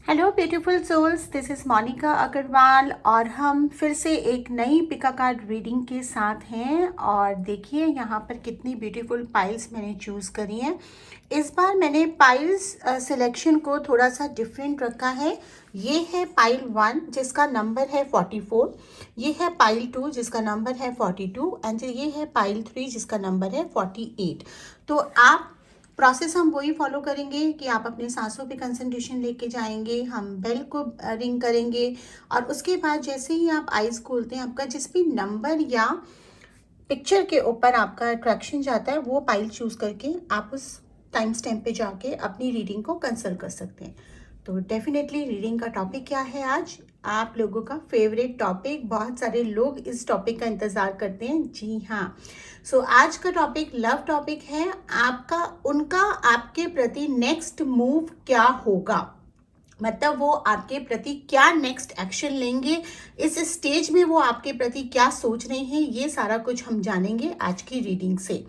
Hello beautiful souls, this is Monica Agarwal और हम फिर से एक नई पिका कार्ड रीडिंग के साथ हैं। और देखिए यहाँ पर कितनी ब्यूटीफुल पाइल्स मैंने चूज़ करी हैं। इस बार मैंने पाइल्स सिलेक्शन को थोड़ा सा डिफरेंट रखा है। ये है पाइल 1 जिसका नंबर है 44, ये है पाइल 2 जिसका नंबर है 42 एंड ये है पाइल 3 जिसका नंबर है 48। तो आप प्रोसेस हम वही फॉलो करेंगे कि आप अपने सांसों पे कंसंट्रेशन लेके जाएंगे, हम बेल को रिंग करेंगे और उसके बाद जैसे ही आप आईज खोलते हैं आपका जिस भी नंबर या पिक्चर के ऊपर आपका अट्रैक्शन जाता है वो पाइल चूज करके आप उस टाइम स्टैम्प पे जाके अपनी रीडिंग को कंसल्ट कर सकते हैं। तो डेफिनेटली रीडिंग का टॉपिक क्या है आज? आप लोगों का फेवरेट टॉपिक, बहुत सारे लोग इस टॉपिक का इंतजार करते हैं। जी हाँ, सो आज का टॉपिक लव टॉपिक है। आपका उनका आपके प्रति नेक्स्ट मूव क्या होगा, मतलब वो आपके प्रति क्या नेक्स्ट एक्शन लेंगे, इस स्टेज में वो आपके प्रति क्या सोच रहे हैं, ये सारा कुछ हम जानेंगे आज की रीडिंग से।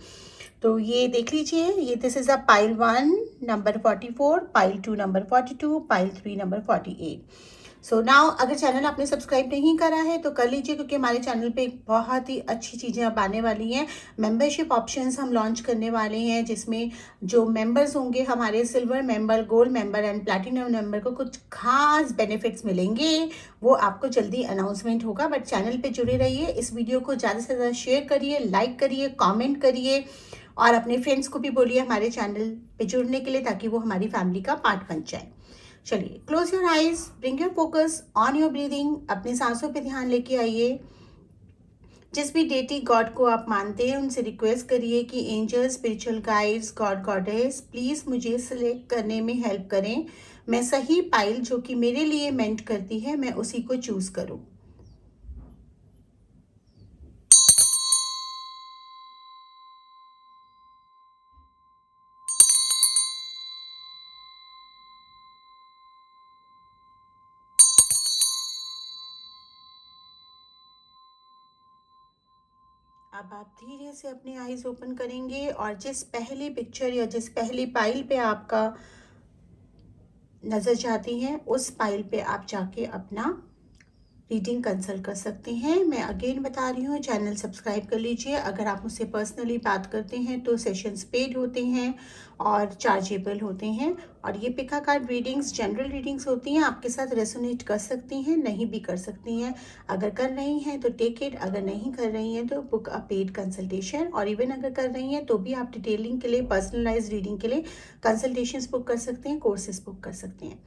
तो ये देख लीजिए, ये this is a pile 1 number 44, pile 2 number 42, pile 3 number 48। So now अगर चैनल आपने सब्सक्राइब नहीं करा है तो कर लीजिए, क्योंकि हमारे चैनल पे बहुत ही अच्छी चीज़ें अब आने वाली हैं। मेंबरशिप ऑप्शंस हम लॉन्च करने वाले हैं जिसमें जो मेंबर्स होंगे हमारे silver member, gold member and platinum member को कुछ खास बेनिफिट्स मिलेंगे। वो आपको जल्दी अनाउंसमेंट होगा, बट चैनल पे जुड़े रहिए। इस वीडियो को ज़्यादा से ज़्यादा शेयर करिए, लाइक करिए, कॉमेंट करिए और अपने फ्रेंड्स को भी बोलिए हमारे चैनल पे जुड़ने के लिए, ताकि वो हमारी फैमिली का पार्ट बन जाए। चलिए, close your eyes, bring your focus on your breathing, अपनी सांसों पे ध्यान लेके आइए। जिस भी डेटी गॉड को आप मानते हैं उनसे रिक्वेस्ट करिए कि angel, spiritual guides, God goddess please मुझे सिलेक्ट करने में हेल्प करें। मैं सही पाइल जो कि मेरे लिए मेंट करती है मैं उसी को चूज करूं। अब आप धीरे से अपने आईज ओपन करेंगे और जिस पहली पिक्चर या जिस पहली पाइल पे आपका नजर जाती है उस पाइल पे आप जाके अपना रीडिंग कंसल्ट कर सकते हैं। मैं अगेन बता रही हूँ, चैनल सब्सक्राइब कर लीजिए। अगर आप मुझसे पर्सनली बात करते हैं तो सेशंस पेड होते हैं और चार्जेबल होते हैं। और ये पिका कार्ड रीडिंग्स जनरल रीडिंग्स होती हैं, आपके साथ रेसोनेट कर सकती हैं, नहीं भी कर सकती हैं। अगर कर रही हैं तो टेक इट, अगर नहीं कर रही हैं तो बुक अ पेड कंसल्टेशन। और इवन अगर कर रही हैं तो भी आप डिटेलिंग के लिए, पर्सनलाइज रीडिंग के लिए कंसल्टेशंस बुक कर सकते हैं, कोर्सेज बुक कर सकते हैं।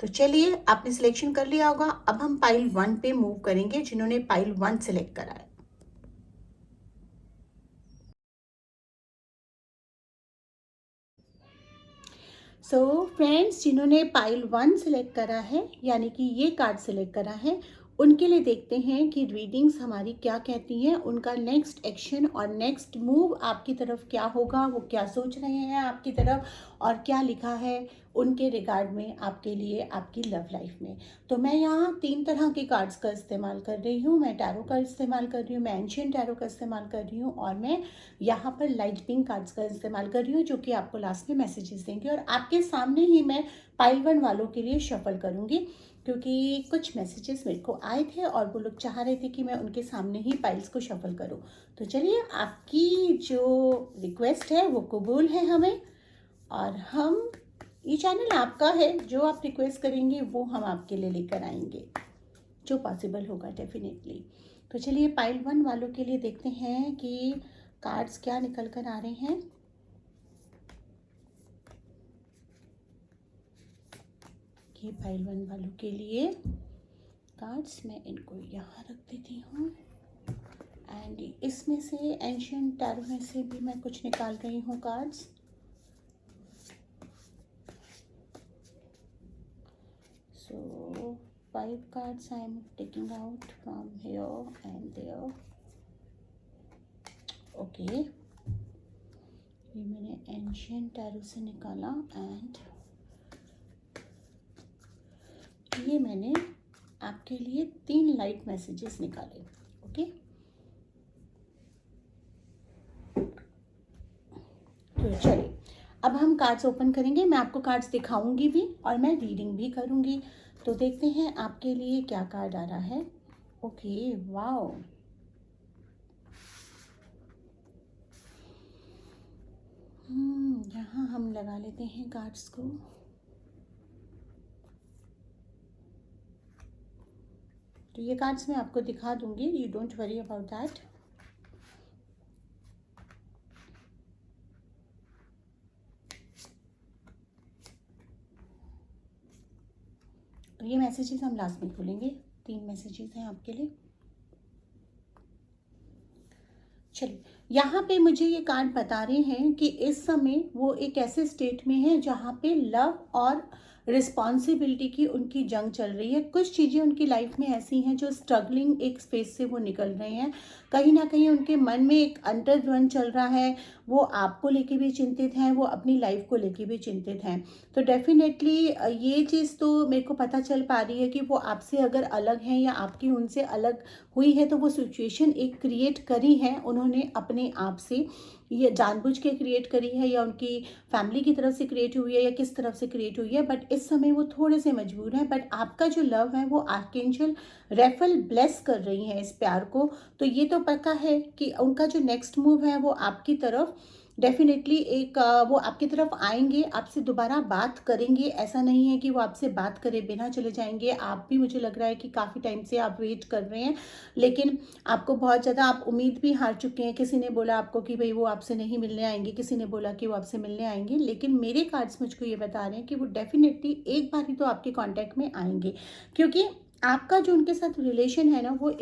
तो चलिए, आपने सिलेक्शन कर लिया होगा। अब हम पाइल 1 पे मूव करेंगे, जिन्होंने पाइल 1 सिलेक्ट करा है। सो फ्रेंड्स, जिन्होंने पाइल 1 सिलेक्ट करा है, यानी कि ये कार्ड सिलेक्ट करा है, उनके लिए देखते हैं कि रीडिंग्स हमारी क्या कहती हैं। उनका नेक्स्ट एक्शन और नेक्स्ट मूव आपकी तरफ क्या होगा, वो क्या सोच रहे हैं आपकी तरफ और क्या लिखा है उनके रिगार्ड में आपके लिए, आपकी लव लाइफ में। तो मैं यहाँ 3 तरह के कार्ड्स का इस्तेमाल कर रही हूँ। मैं टैरो का इस्तेमाल कर रही हूँ, मैं एंशिएंट टैरो का इस्तेमाल कर रही हूँ और मैं यहाँ पर लाइट पिंक कार्ड्स का इस्तेमाल कर रही हूँ, जो कि आपको लास्ट में मैसेजेस देंगे। और आपके सामने ही मैं पाइल 1 वालों के लिए शफल करूँगी, क्योंकि कुछ मैसेजेस मेरे को आए थे और वो लोग चाह रहे थे कि मैं उनके सामने ही पाइल्स को शफल करूं। तो चलिए, आपकी जो रिक्वेस्ट है वो कबूल है हमें, और हम, ये चैनल आपका है, जो आप रिक्वेस्ट करेंगे वो हम आपके लिए लेकर आएंगे, जो पॉसिबल होगा डेफिनेटली। तो चलिए, पाइल 1 वालों के लिए देखते हैं कि कार्ड्स क्या निकल कर आ रहे हैं। ये पाइल 1 वालों के लिए कार्ड्स, मैं इनको यहाँ रख देती हूँ। एंड इसमें से एंशिएंट टैरो में से भी मैं कुछ निकाल रही हूँ cards. So 5 cards I am taking out from here and there. Okay, ये मैंने एंशिएंट टैरो से निकाला एंड ये मैंने आपके लिए 3 लाइट मैसेजेस निकाले। ओके, तो चलिए, अब हम कार्ड्स ओपन करेंगे, मैं आपको कार्ड्स दिखाऊंगी भी और मैं रीडिंग भी करूंगी। तो देखते हैं आपके लिए क्या कार्ड आ रहा है। Okay, wow. यहाँ हम लगा लेते हैं कार्ड्स को। तो ये कार्ड्स मैं आपको दिखा दूंगी, you don't worry about that. तो ये मैसेजेस हम लास्ट में खोलेंगे। 3 मैसेजेस हैं आपके लिए। चलिए, यहाँ पे मुझे ये कार्ड बता रहे हैं कि इस समय वो एक ऐसे स्टेट में है जहाँ पे लव और रिस्पॉन्सिबिलिटी की उनकी जंग चल रही है। कुछ चीज़ें उनकी लाइफ में ऐसी हैं जो स्ट्रगलिंग एक स्पेस से वो निकल रहे हैं। कहीं ना कहीं उनके मन में एक अंतर्द्वंद चल रहा है। वो आपको लेके भी चिंतित हैं, वो अपनी लाइफ को लेके भी चिंतित हैं। तो डेफिनेटली ये चीज़ तो मेरे को पता चल पा रही है कि वो आपसे अगर अलग हैं या आपकी उनसे अलग हुई है तो वो सिचुएशन एक क्रिएट करी है उन्होंने अपने आप से। ये जानबूझ के क्रिएट करी है या उनकी फैमिली की तरफ से क्रिएट हुई है या किस तरफ से क्रिएट हुई है, बट इस समय वो थोड़े से मजबूर हैं। बट आपका जो लव है वो आर्कएंजल रेफल ब्लेस कर रही है इस प्यार को। तो ये तो पक्का है कि उनका जो नेक्स्ट मूव है वो आपकी तरफ डेफिनेटली एक वो आपकी तरफ आएंगे, आपसे दोबारा बात करेंगे। ऐसा नहीं है कि वो आपसे बात करे बिना चले जाएंगे। आप भी, मुझे लग रहा है कि काफ़ी टाइम से आप वेट कर रहे हैं, लेकिन आपको बहुत ज़्यादा आप उम्मीद भी हार चुके हैं। किसी ने बोला आपको कि भाई वो आपसे नहीं मिलने आएंगे, किसी ने बोला कि वो आपसे मिलने आएंगे, लेकिन मेरे कार्ड्स मुझको ये बता रहे हैं कि वो डेफिनेटली एक बार ही तो आपके कॉन्टैक्ट में आएंगे। क्योंकि आपका जो उनके साथ रिलेशन है ना वो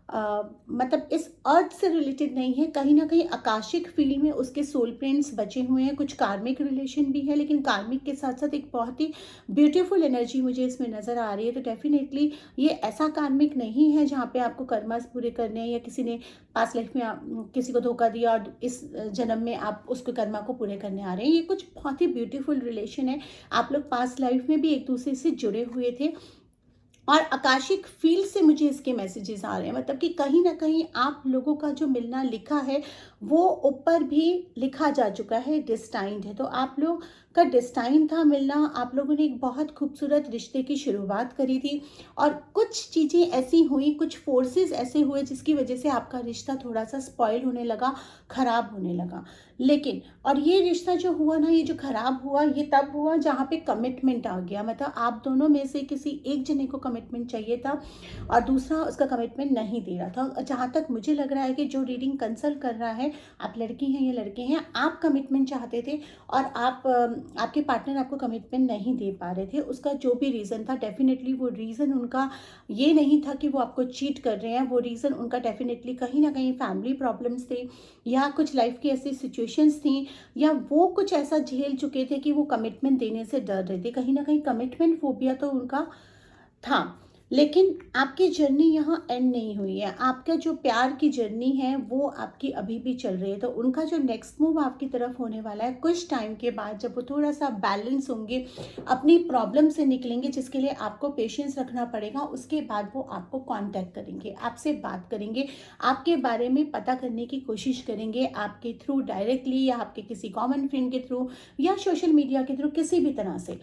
मतलब इस अर्थ से रिलेटेड नहीं है। कहीं ना कहीं आकाशिक फील्ड में उसके सोल प्रिंट्स बचे हुए हैं। कुछ कार्मिक रिलेशन भी है, लेकिन कार्मिक के साथ साथ एक बहुत ही ब्यूटीफुल एनर्जी मुझे इसमें नज़र आ रही है। तो डेफिनेटली ये ऐसा कार्मिक नहीं है जहाँ पे आपको कर्मास पूरे करने हैं या किसी ने पास्ट लाइफ में किसी को धोखा दिया और इस जन्म में आप उसके कर्मा को पूरे करने आ रहे हैं। ये कुछ बहुत ही ब्यूटीफुल रिलेशन है। आप लोग पास्ट लाइफ में भी एक दूसरे से जुड़े हुए थे और आकाशिक फील्ड से मुझे इसके मैसेजेस आ रहे हैं। मतलब कि कहीं ना कहीं आप लोगों का जो मिलना लिखा है वो ऊपर भी लिखा जा चुका है, डिस्टाइंड है। तो आप लोग का डिस्टाइन था मिलना। आप लोगों ने एक बहुत खूबसूरत रिश्ते की शुरुआत करी थी और कुछ चीज़ें ऐसी हुई, कुछ फोर्सेस ऐसे हुए जिसकी वजह से आपका रिश्ता थोड़ा सा स्पॉइल होने लगा, ख़राब होने लगा। लेकिन और ये रिश्ता जो हुआ ना, ये जो खराब हुआ ये तब हुआ जहाँ पे कमिटमेंट आ गया। मतलब आप दोनों में से किसी एक जने को कमिटमेंट चाहिए था और दूसरा उसका कमिटमेंट नहीं दे रहा था। जहाँ तक मुझे लग रहा है कि जो रीडिंग कंसल्ट कर रहा है, आप लड़की हैं या लड़के हैं, आप कमिटमेंट चाहते थे और आपके पार्टनर आपको कमिटमेंट नहीं दे पा रहे थे। उसका जो भी रीज़न था, डेफिनेटली वो रीज़न उनका ये नहीं था कि वो आपको चीट कर रहे हैं। वो रीज़न उनका डेफिनेटली कहीं ना कहीं फैमिली प्रॉब्लम्स थे या कुछ लाइफ की ऐसी सिचुएशंस थी या वो कुछ ऐसा झेल चुके थे कि वो कमिटमेंट देने से डर रहे थे। कहीं ना कहीं कमिटमेंट फोबिया तो उनका था। लेकिन आपकी जर्नी यहाँ एंड नहीं हुई है। आपका जो प्यार की जर्नी है वो आपकी अभी भी चल रही है। तो उनका जो नेक्स्ट मूव आपकी तरफ होने वाला है कुछ टाइम के बाद, जब वो थोड़ा सा बैलेंस होंगे, अपनी प्रॉब्लम से निकलेंगे, जिसके लिए आपको पेशेंस रखना पड़ेगा, उसके बाद वो आपको कांटेक्ट करेंगे, आपसे बात करेंगे, आपके बारे में पता करने की कोशिश करेंगे, आपके थ्रू डायरेक्टली या आपके किसी कॉमन फ्रेंड के थ्रू या सोशल मीडिया के थ्रू, किसी भी तरह से।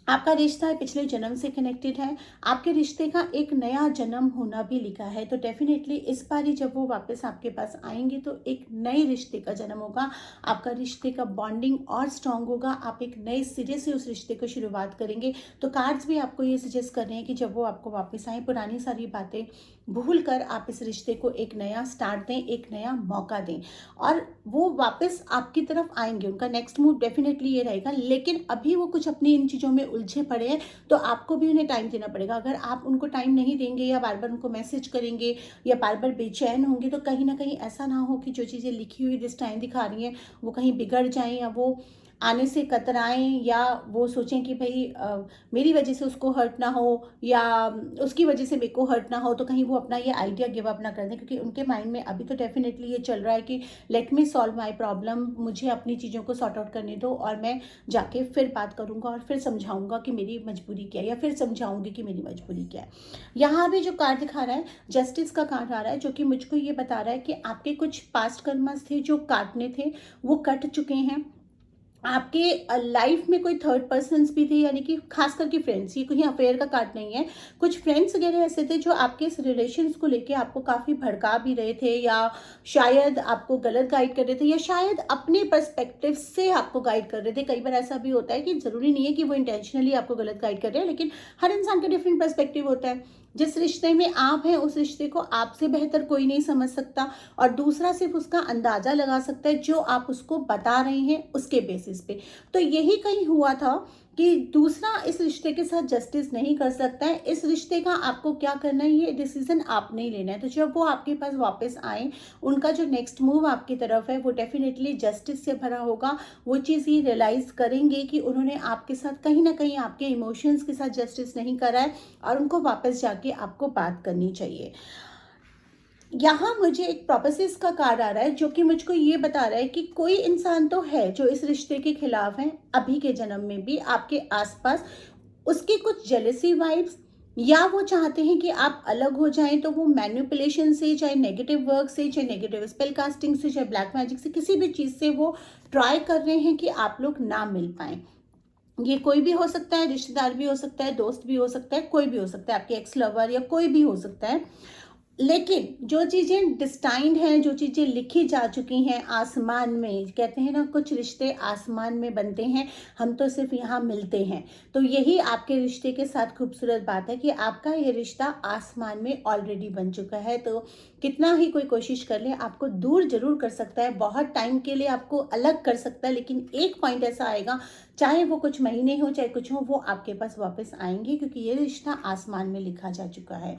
आपका रिश्ता है पिछले जन्म से कनेक्टेड है। आपके रिश्ते का एक नया जन्म होना भी लिखा है। तो डेफिनेटली इस बार ही जब वो वापस आपके पास आएंगे तो एक नए रिश्ते का जन्म होगा। आपका रिश्ते का बॉन्डिंग और स्ट्रांग होगा। आप एक नए सिरे से उस रिश्ते को शुरुआत करेंगे। तो कार्ड्स भी आपको ये सजेस्ट कर रहे हैं कि जब वो आपको वापस आए, पुरानी सारी बातें भूल कर आप इस रिश्ते को एक नया स्टार्ट दें, एक नया मौका दें और वो वापस आपकी तरफ आएंगे। उनका नेक्स्ट मूव डेफिनेटली ये रहेगा। लेकिन अभी वो कुछ अपनी इन चीज़ों में उलझे पड़े हैं, तो आपको भी उन्हें टाइम देना पड़ेगा। अगर आप उनको टाइम नहीं देंगे या बार बार उनको मैसेज करेंगे या बार बार बेचैन होंगे, तो कहीं ना कहीं ऐसा ना हो कि जो चीज़ें लिखी हुई जिस टाइम दिखा रही हैं वो कहीं बिगड़ जाएं या वो आने से कतराएं या वो सोचें कि भाई मेरी वजह से उसको हर्ट ना हो या उसकी वजह से मेरे को हर्ट ना हो, तो कहीं वो अपना ये आइडिया गिव अप ना कर दें। क्योंकि उनके माइंड में अभी तो डेफिनेटली ये चल रहा है कि let me solve my problem, मुझे अपनी चीज़ों को सॉर्ट आउट करने दो और मैं जाके फिर बात करूँगा और फिर समझाऊँगा कि मेरी मजबूरी क्या है या फिर समझाऊँगी कि मेरी मजबूरी क्या है। यहाँ भी जो कार्ड दिखा रहा है जस्टिस का कार्ड आ रहा है, जो कि मुझको ये बता रहा है कि आपके कुछ पास्ट कर्मस थे जो काटने थे, वो कट चुके हैं आपके लाइफ में कोई थर्ड पर्सन्स भी थे, यानी कि खास करके फ्रेंड्स, ये कहीं अफेयर का कार्ड नहीं है। कुछ फ्रेंड्स वगैरह ऐसे थे जो आपके इस रिलेशंस को लेके आपको काफ़ी भड़का भी रहे थे, या शायद आपको गलत गाइड कर रहे थे, या शायद अपने पर्सपेक्टिव से आपको गाइड कर रहे थे। कई बार ऐसा भी होता है कि ज़रूरी नहीं है कि वो इंटेंशनली आपको गलत गाइड कर रहे हैं, लेकिन हर इंसान का डिफरेंट पर्सपेक्टिव होता है। जिस रिश्ते में आप हैं उस रिश्ते को आपसे बेहतर कोई नहीं समझ सकता, और दूसरा सिर्फ उसका अंदाजा लगा सकता है जो आप उसको बता रहे हैं उसके बेसिस पे। तो यही कहीं हुआ था कि दूसरा इस रिश्ते के साथ जस्टिस नहीं कर सकता है। इस रिश्ते का आपको क्या करना है, ये डिसीजन आपने ही लेना है। तो जब वो आपके पास वापस आए, उनका जो नेक्स्ट मूव आपकी तरफ है वो डेफिनेटली जस्टिस से भरा होगा। वो चीज़ ये रियलाइज़ करेंगे कि उन्होंने आपके साथ कहीं ना कहीं आपके इमोशंस के साथ जस्टिस नहीं करा है, और उनको वापस जाके आपको बात करनी चाहिए। यहाँ मुझे एक प्रोपोसिस का कार्ड आ रहा है जो कि मुझको ये बता रहा है कि कोई इंसान तो है जो इस रिश्ते के खिलाफ है, अभी के जन्म में भी आपके आसपास। उसकी कुछ जेलसी वाइब्स, या वो चाहते हैं कि आप अलग हो जाएं, तो वो मैनिपुलेशन से, चाहे नेगेटिव वर्क से, चाहे नेगेटिव स्पेल कास्टिंग से, चाहे ब्लैक मैजिक से, किसी भी चीज़ से वो ट्राई कर रहे हैं कि आप लोग ना मिल पाएं। ये कोई भी हो सकता है, रिश्तेदार भी हो सकता है, दोस्त भी हो सकता है, कोई भी हो सकता है, आपके एक्स लवर या कोई भी हो सकता है। लेकिन जो चीज़ें डिस्टाइंड हैं, जो चीज़ें लिखी जा चुकी हैं आसमान में, कहते हैं ना कुछ रिश्ते आसमान में बनते हैं, हम तो सिर्फ यहाँ मिलते हैं। तो यही आपके रिश्ते के साथ खूबसूरत बात है कि आपका ये रिश्ता आसमान में ऑलरेडी बन चुका है। तो कितना ही कोई कोशिश कर ले, आपको दूर जरूर कर सकता है, बहुत टाइम के लिए आपको अलग कर सकता है, लेकिन एक पॉइंट ऐसा आएगा, चाहे वो कुछ महीने हो चाहे कुछ हो, वो आपके पास वापस आएंगे, क्योंकि ये रिश्ता आसमान में लिखा जा चुका है।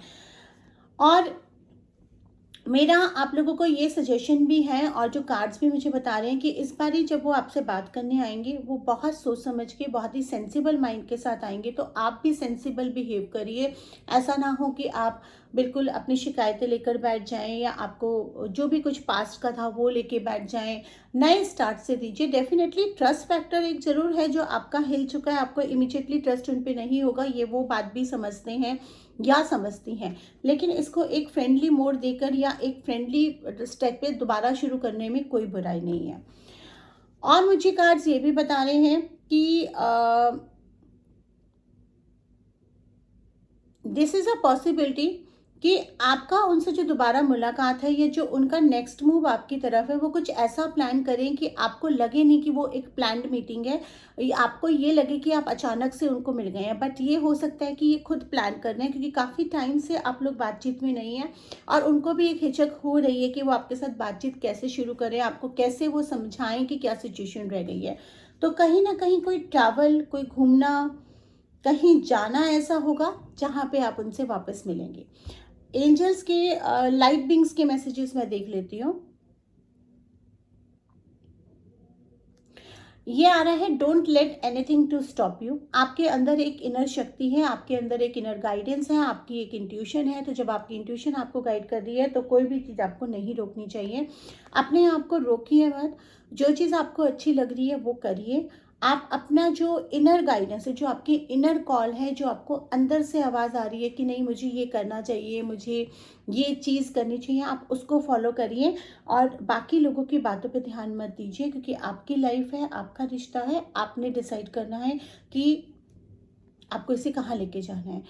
और मेरा आप लोगों को ये सजेशन भी है, और जो कार्ड्स भी मुझे बता रहे हैं कि इस बार ही जब वो आपसे बात करने आएंगे, वो बहुत सोच समझ के, बहुत ही सेंसिबल माइंड के साथ आएंगे। तो आप भी सेंसिबल बिहेव करिए। ऐसा ना हो कि आप बिल्कुल अपनी शिकायतें लेकर बैठ जाएं, या आपको जो भी कुछ पास्ट का था वो लेके बैठ जाएं। नए स्टार्ट से दीजिए। डेफिनेटली ट्रस्ट फैक्टर एक ज़रूर है जो आपका हिल चुका है, आपको इमीडिएटली ट्रस्ट उन पर नहीं होगा, ये वो बात भी समझते हैं या समझती हैं, लेकिन इसको एक फ्रेंडली मोड देकर या एक फ्रेंडली स्टेप पे दोबारा शुरू करने में कोई बुराई नहीं है। और मुझे कार्ड्स ये भी बता रहे हैं कि दिस इज़ अ पॉसिबिलिटी कि आपका उनसे जो दोबारा मुलाकात है, या जो उनका नेक्स्ट मूव आपकी तरफ है, वो कुछ ऐसा प्लान करें कि आपको लगे नहीं कि वो एक प्लान्ड मीटिंग है, आपको ये लगे कि आप अचानक से उनको मिल गए हैं। बट ये हो सकता है कि ये खुद प्लान कर रहे हैं, क्योंकि काफ़ी टाइम से आप लोग बातचीत में नहीं हैं, और उनको भी एक हिचक हो रही है कि वो आपके साथ बातचीत कैसे शुरू करें, आपको कैसे वो समझाएं कि क्या सिचुएशन रह गई है। तो कहीं ना कहीं कोई ट्रैवल, कोई घूमना, कहीं जाना ऐसा होगा जहाँ पे आप उनसे वापस मिलेंगे। एंजल्स के लाइट बिंग्स के मैसेजेस मैं देख लेती हूँ। ये आ रहा है, don't let anything to stop you. आपके अंदर एक इनर शक्ति है, आपके अंदर एक इनर गाइडेंस है, आपकी एक इंट्यूशन है। तो जब आपकी इंट्यूशन आपको गाइड कर रही है तो कोई भी चीज़ आपको नहीं रोकनी चाहिए। अपने आप को रोकिए मत, जो चीज़ आपको अच्छी लग रही है वो करिए। आप अपना जो इनर गाइडेंस है, जो आपकी इनर कॉल है, जो आपको अंदर से आवाज़ आ रही है कि नहीं मुझे ये करना चाहिए, मुझे ये चीज़ करनी चाहिए, आप उसको फॉलो करिए। और बाकी लोगों की बातों पे ध्यान मत दीजिए, क्योंकि आपकी लाइफ है, आपका रिश्ता है, आपने डिसाइड करना है कि आपको इसे कहाँ लेके जाना है।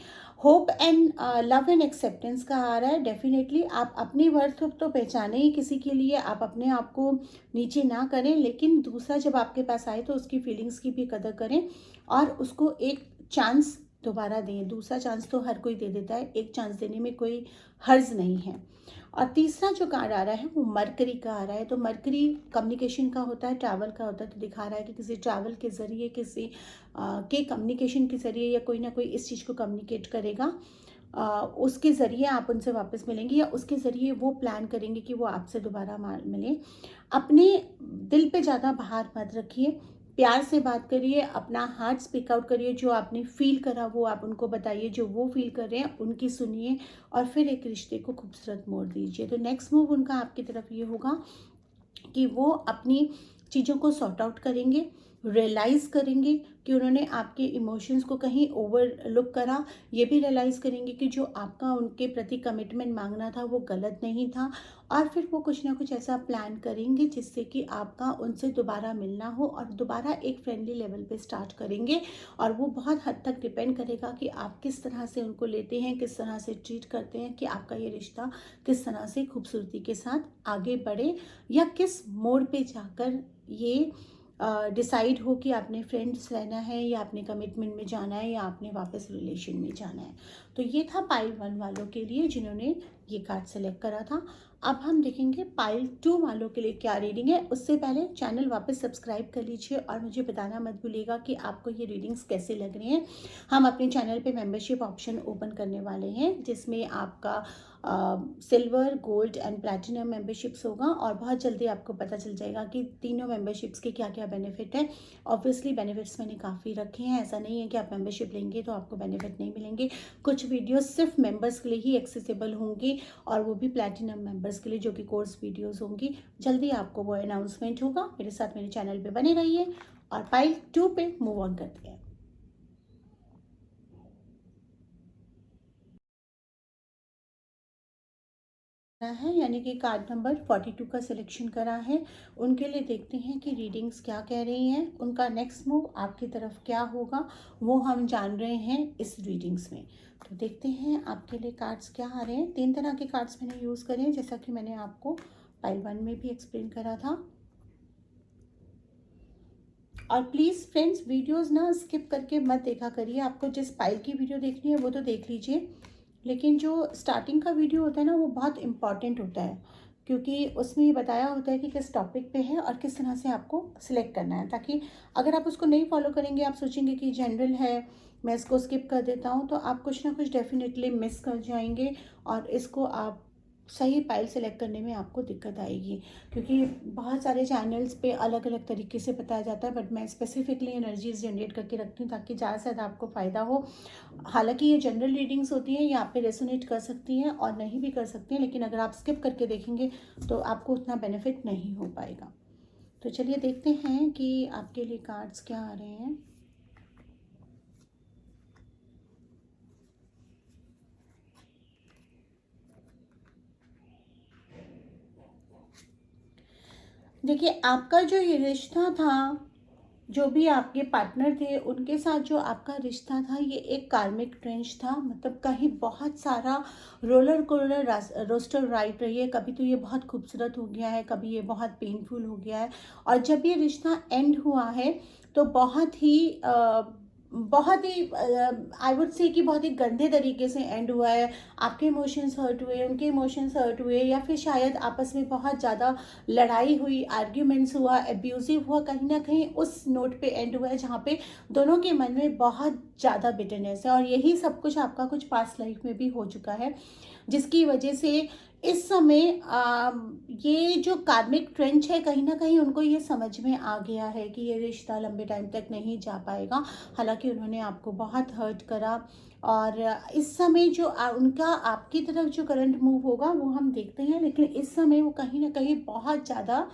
Hope and love and acceptance का आ रहा है। डेफिनेटली आप अपनी वर्थ तो पहचाने ही किसी के लिए, आप अपने आप को नीचे ना करें, लेकिन दूसरा जब आपके पास आए तो उसकी फीलिंग्स की भी कदर करें, और उसको एक चांस दोबारा दें। दूसरा चांस तो हर कोई दे देता है, एक चांस देने में कोई हर्ज नहीं है। और तीसरा जो कार्ड आ रहा है वो मरकरी का आ रहा है। तो मरकरी कम्युनिकेशन का होता है, ट्रैवल का होता है। तो दिखा रहा है कि किसी ट्रैवल के ज़रिए, किसी के कम्युनिकेशन के ज़रिए, या कोई ना कोई इस चीज़ को कम्युनिकेट करेगा, उसके ज़रिए आप उनसे वापस मिलेंगे, या उसके ज़रिए वो प्लान करेंगे कि वो आपसे दोबारा मिलें। अपने दिल पे ज़्यादा भार मत रखिए, प्यार से बात करिए, अपना हार्ट स्पीक आउट करिए, जो आपने फील करा वो आप उनको बताइए, जो वो फील कर रहे हैं उनकी सुनिए, और फिर एक रिश्ते को खूबसूरत मोड़ दीजिए। तो नेक्स्ट मूव उनका आपकी तरफ ये होगा कि वो अपनी चीज़ों को सॉर्ट आउट करेंगे, रियलाइज़ करेंगे कि उन्होंने आपके इमोशंस को कहीं ओवरलुक करा। ये भी रियलाइज़ करेंगे कि जो आपका उनके प्रति कमिटमेंट मांगना था वो गलत नहीं था, और फिर वो कुछ ना कुछ ऐसा प्लान करेंगे जिससे कि आपका उनसे दोबारा मिलना हो और दोबारा एक फ्रेंडली लेवल पे स्टार्ट करेंगे। और वो बहुत हद तक डिपेंड करेगा कि आप किस तरह से उनको लेते हैं, किस तरह से ट्रीट करते हैं, कि आपका ये रिश्ता किस तरह से खूबसूरती के साथ आगे बढ़े, या किस मोड़ पे जाकर ये डिसाइड हो कि आपने फ्रेंड्स रहना है या आपने कमिटमेंट में जाना है या आपने वापस रिलेशन में जाना है। तो ये था पाइल 1 वालों के लिए जिन्होंने ये कार्ड सेलेक्ट करा था। अब हम देखेंगे पाइल 2 वालों के लिए क्या रीडिंग है। उससे पहले चैनल वापस सब्सक्राइब कर लीजिए और मुझे बताना मत भूलिएगा कि आपको ये रीडिंग्स कैसे लग रही हैं। हम अपने चैनल पे मेंबरशिप ऑप्शन ओपन करने वाले हैं जिसमें आपका silver, gold and platinum memberships होगा, और बहुत जल्दी आपको पता चल जाएगा कि तीनों मेंबरशिप्स के क्या क्या बेनिफिट है। ऑब्वियसली बेनिफिट्स मैंने काफ़ी रखे हैं, ऐसा नहीं है कि आप मेंबरशिप लेंगे तो आपको बेनिफिट नहीं मिलेंगे। कुछ वीडियोस सिर्फ मेंबर्स के लिए ही एक्सेसिबल होंगी, और वो भी प्लैटिनम मेंबर्स के लिए, जो कि कोर्स वीडियोस होंगी। जल्दी आपको वो अनाउंसमेंट होगा। मेरे साथ मेरे चैनल पे बने रहिए, और पाइल 2 पे मूव ऑन करते हैं। है यानी कि कार्ड नंबर 42 का सिलेक्शन करा है। उनके लिए देखते हैं कि रीडिंग्स क्या कह रही हैं, उनका नेक्स्ट मूव आपकी तरफ क्या होगा, वो हम जान रहे हैं इस रीडिंग्स में। तो देखते हैं आपके लिए कार्ड्स क्या आ रहे हैं। 3 तरह के कार्ड्स मैंने यूज़ करे हैं, जैसा कि मैंने आपको पाइल 1 में भी एक्सप्लेन करा था। और प्लीज़ फ्रेंड्स, वीडियोस ना स्किप करके मत देखा करिए। आपको जिस पाइल की वीडियो देखनी है वो तो देख लीजिए, लेकिन जो स्टार्टिंग का वीडियो होता है ना, वो बहुत इम्पॉर्टेंट होता है, क्योंकि उसमें ये बताया होता है कि किस टॉपिक पे है और किस तरह से आपको सिलेक्ट करना है। ताकि अगर आप उसको नहीं फॉलो करेंगे, आप सोचेंगे कि जनरल है, मैं इसको स्किप कर देता हूँ, तो आप कुछ ना कुछ डेफिनेटली मिस कर जाएंगे, और इसको आप सही फाइल सेलेक्ट करने में आपको दिक्कत आएगी। क्योंकि बहुत सारे चैनल्स पे अलग अलग तरीके से बताया जाता है, बट मैं स्पेसिफिकली एनर्जीज जनरेट करके रखती हूँ ताकि ज़्यादा से ज़्यादा आपको फ़ायदा हो। हालांकि ये जनरल रीडिंग्स होती हैं, ये आप पे रेसोनेट कर सकती हैं और नहीं भी कर सकती हैं, लेकिन अगर आप स्किप करके देखेंगे तो आपको उतना बेनिफिट नहीं हो पाएगा। तो चलिए देखते हैं कि आपके लिए कार्ड्स क्या आ रहे हैं। देखिए, आपका जो ये रिश्ता था, जो भी आपके पार्टनर थे, उनके साथ जो आपका रिश्ता था, ये एक कार्मिक ट्रेंच था। मतलब कहीं बहुत सारा रोलर कोलर रोस्टर राइड रही है। कभी तो ये बहुत खूबसूरत हो गया है, कभी ये बहुत पेनफुल हो गया है, और जब ये रिश्ता एंड हुआ है तो बहुत ही आई वुड से कि बहुत ही गंदे तरीके से एंड हुआ है। आपके इमोशंस हर्ट हुए, उनके इमोशंस हर्ट हुए, या फिर शायद आपस में बहुत ज़्यादा लड़ाई हुई, आर्ग्यूमेंट्स हुआ, एब्यूजिव हुआ। कहीं ना कहीं उस नोट पे एंड हुआ है जहाँ पे दोनों के मन में बहुत ज़्यादा बिटरनेस है, और यही सब कुछ आपका कुछ पास्ट लाइफ में भी हो चुका है, जिसकी वजह से इस समय ये जो कार्मिक ट्रेंच है, कहीं ना कहीं उनको ये समझ में आ गया है कि ये रिश्ता लंबे टाइम तक नहीं जा पाएगा। हालांकि उन्होंने आपको बहुत हर्ट करा, और इस समय जो उनका आपकी तरफ जो करंट मूव होगा वो हम देखते हैं, लेकिन इस समय वो कहीं ना कहीं बहुत ज़्यादा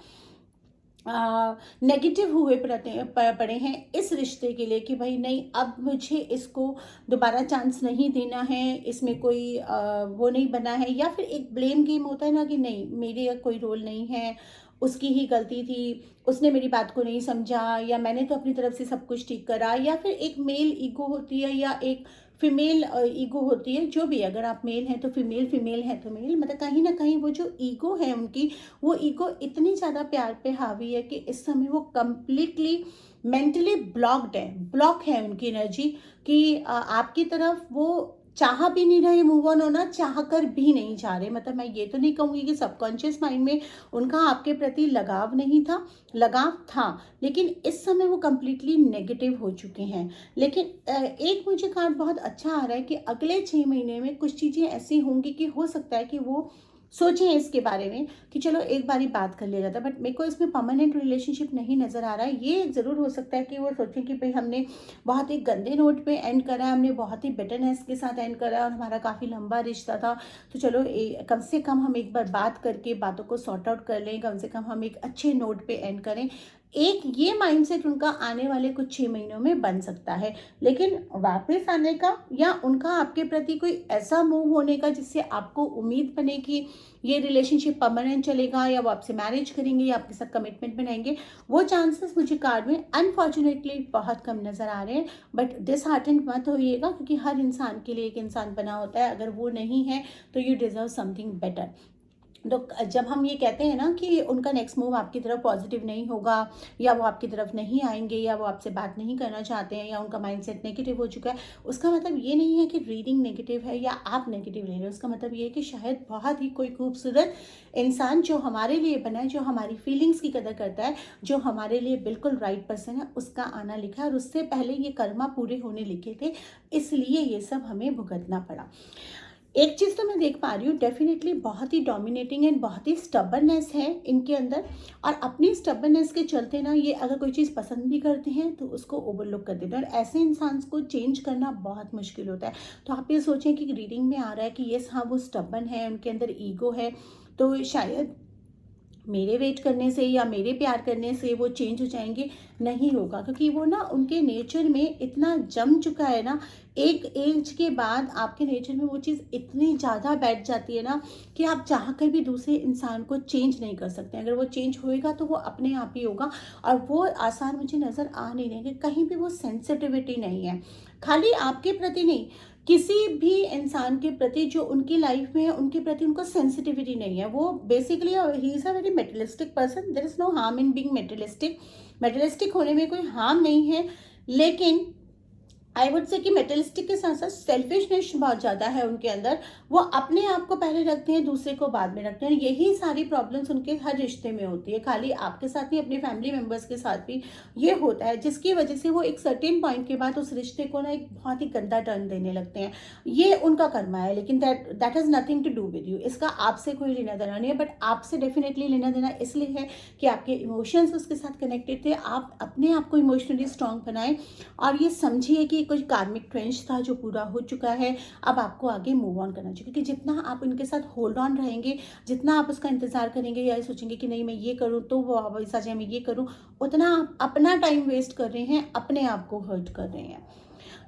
नेगेटिव हुए पड़े हैं इस रिश्ते के लिए, कि भाई नहीं, अब मुझे इसको दोबारा चांस नहीं देना है, इसमें कोई वो नहीं बना है। या फिर एक ब्लेम गेम होता है ना, कि नहीं, मेरे कोई रोल नहीं है, उसकी ही गलती थी, उसने मेरी बात को नहीं समझा, या मैंने तो अपनी तरफ से सब कुछ ठीक करा। या फिर एक मेल ईगो होती है या एक फीमेल ईगो होती है, जो भी, अगर आप मेल हैं तो फीमेल, फीमेल है तो मेल, मतलब कहीं ना कहीं वो जो ईगो है उनकी, वो ईगो इतनी ज़्यादा प्यार पे हावी है कि इस समय वो कंप्लीटली मेंटली ब्लॉक्ड है, ब्लॉक है उनकी एनर्जी, कि आपकी तरफ वो चाह भी नहीं रहे मूव ऑन होना, चाह कर भी नहीं चाह रहे। मतलब मैं ये तो नहीं कहूँगी कि सबकॉन्शियस माइंड में उनका आपके प्रति लगाव नहीं था, लगाव था, लेकिन इस समय वो कंप्लीटली नेगेटिव हो चुके हैं। लेकिन एक मुझे कार्ड बहुत अच्छा आ रहा है कि अगले 6 महीने में कुछ चीज़ें ऐसी होंगी कि हो सकता है कि वो सोचें इसके बारे में कि चलो एक बारी बात कर लिया जाता है। बट मेरे को इसमें परमानेंट रिलेशनशिप नहीं नज़र आ रहा है। ये ज़रूर हो सकता है कि वो सोचें कि भाई हमने बहुत ही गंदे नोट पे एंड करा है, हमने बहुत ही बिटरनेस के साथ एंड करा है, और हमारा काफ़ी लंबा रिश्ता था, तो चलो कम से कम हम एक बार बात करके बातों को सॉर्ट आउट कर लें, कम से कम हम एक अच्छे नोट पे एंड करें। एक ये माइंडसेट उनका आने वाले कुछ 6 महीनों में बन सकता है। लेकिन वापस आने का या उनका आपके प्रति कोई ऐसा मूव होने का जिससे आपको उम्मीद बने कि ये रिलेशनशिप परमानेंट चलेगा या वो आपसे मैरिज करेंगे या आपके साथ कमिटमेंट बनाएंगे, वो चांसेस मुझे कार्ड में अनफॉर्चुनेटली बहुत कम नज़र आ रहे हैं। बट डिसहार्टेंड मत होइएगा, क्योंकि हर इंसान के लिए एक इंसान बना होता है, अगर वो नहीं है तो यू डिज़र्व समथिंग बेटर। तो जब हम ये कहते हैं ना कि उनका नेक्स्ट मूव आपकी तरफ पॉजिटिव नहीं होगा, या वो आपकी तरफ नहीं आएंगे, या वो आपसे बात नहीं करना चाहते हैं, या उनका माइंडसेट नेगेटिव हो चुका है, उसका मतलब ये नहीं है कि रीडिंग नेगेटिव है या आप नेगेटिव ले रहे हो। उसका मतलब ये है कि शायद बहुत ही कोई खूबसूरत इंसान जो हमारे लिए बना है, जो हमारी फीलिंग्स की कदर करता है, जो हमारे लिए बिल्कुल राइट पर्सन है, उसका आना लिखा है। और उससे पहले ये कर्मा पूरे होने लिखे थे, इसलिए ये सब हमें भुगतना पड़ा। एक चीज़ तो मैं देख पा रही हूँ, डेफिनेटली बहुत ही डोमिनेटिंग एंड बहुत ही स्टबर्ननेस है इनके अंदर। और अपनी स्टबर्ननेस के चलते ना, ये अगर कोई चीज़ पसंद भी करते हैं तो उसको ओवरलुक कर देते हैं, और ऐसे इंसान को चेंज करना बहुत मुश्किल होता है। तो आप ये सोचें कि रीडिंग में आ रहा है कि यस हाँ वो स्टबर्न है, उनके अंदर ईगो है, तो शायद मेरे वेट करने से या मेरे प्यार करने से वो चेंज हो जाएंगे, नहीं होगा। क्योंकि वो ना उनके नेचर में इतना जम चुका है ना, एक एज के बाद आपके नेचर में वो चीज़ इतनी ज़्यादा बैठ जाती है ना कि आप चाह कर भी दूसरे इंसान को चेंज नहीं कर सकते। अगर वो चेंज होएगा तो वो अपने आप ही होगा, और वो आसान मुझे नज़र आ नहीं रहे कि कहीं भी वो सेंसिटिविटी नहीं है। खाली आपके प्रति नहीं, किसी भी इंसान के प्रति जो उनकी लाइफ में है, उनके प्रति उनको सेंसिटिविटी नहीं है। वो basically he is a very materialistic person. There is no harm in being materialistic. Materialistic होने में कोई हार्म नहीं है, लेकिन आई वुड से कि मेटलिस्टिक के साथ साथ सेल्फिशनेस बहुत ज़्यादा है उनके अंदर। वो अपने आप को पहले रखते हैं, दूसरे को बाद में रखते हैं। यही सारी प्रॉब्लम्स उनके हर रिश्ते में होती है, खाली आपके साथ नहीं, अपने फैमिली मेम्बर्स के साथ भी ये होता है, जिसकी वजह से वो एक सर्टेन पॉइंट के बाद उस रिश्ते को ना एक बहुत ही गंदा टर्न देने लगते हैं। ये उनका कर्मा है, लेकिन that has nothing to do with you. इसका आपसे कोई लेना देना नहीं है, बट आपसे डेफिनेटली लेना देना इसलिए है कि आपके इमोशंस उसके साथ कनेक्टेड थे। आप अपने आप को इमोशनली स्ट्रॉन्ग बनाएं, और ये समझिए कि कुछ कार्मिक ट्रेंच था जो पूरा हो चुका है। अब आपको आगे मूव ऑन करना चाहिए, क्योंकि जितना आप इनके साथ होल्ड ऑन रहेंगे, जितना आप उसका इंतजार करेंगे या सोचेंगे कि नहीं मैं ये करूँ तो वो वापस आ जाए, मैं ये करूँ, उतना आप अपना टाइम वेस्ट कर रहे हैं, अपने आप को हर्ट कर रहे हैं।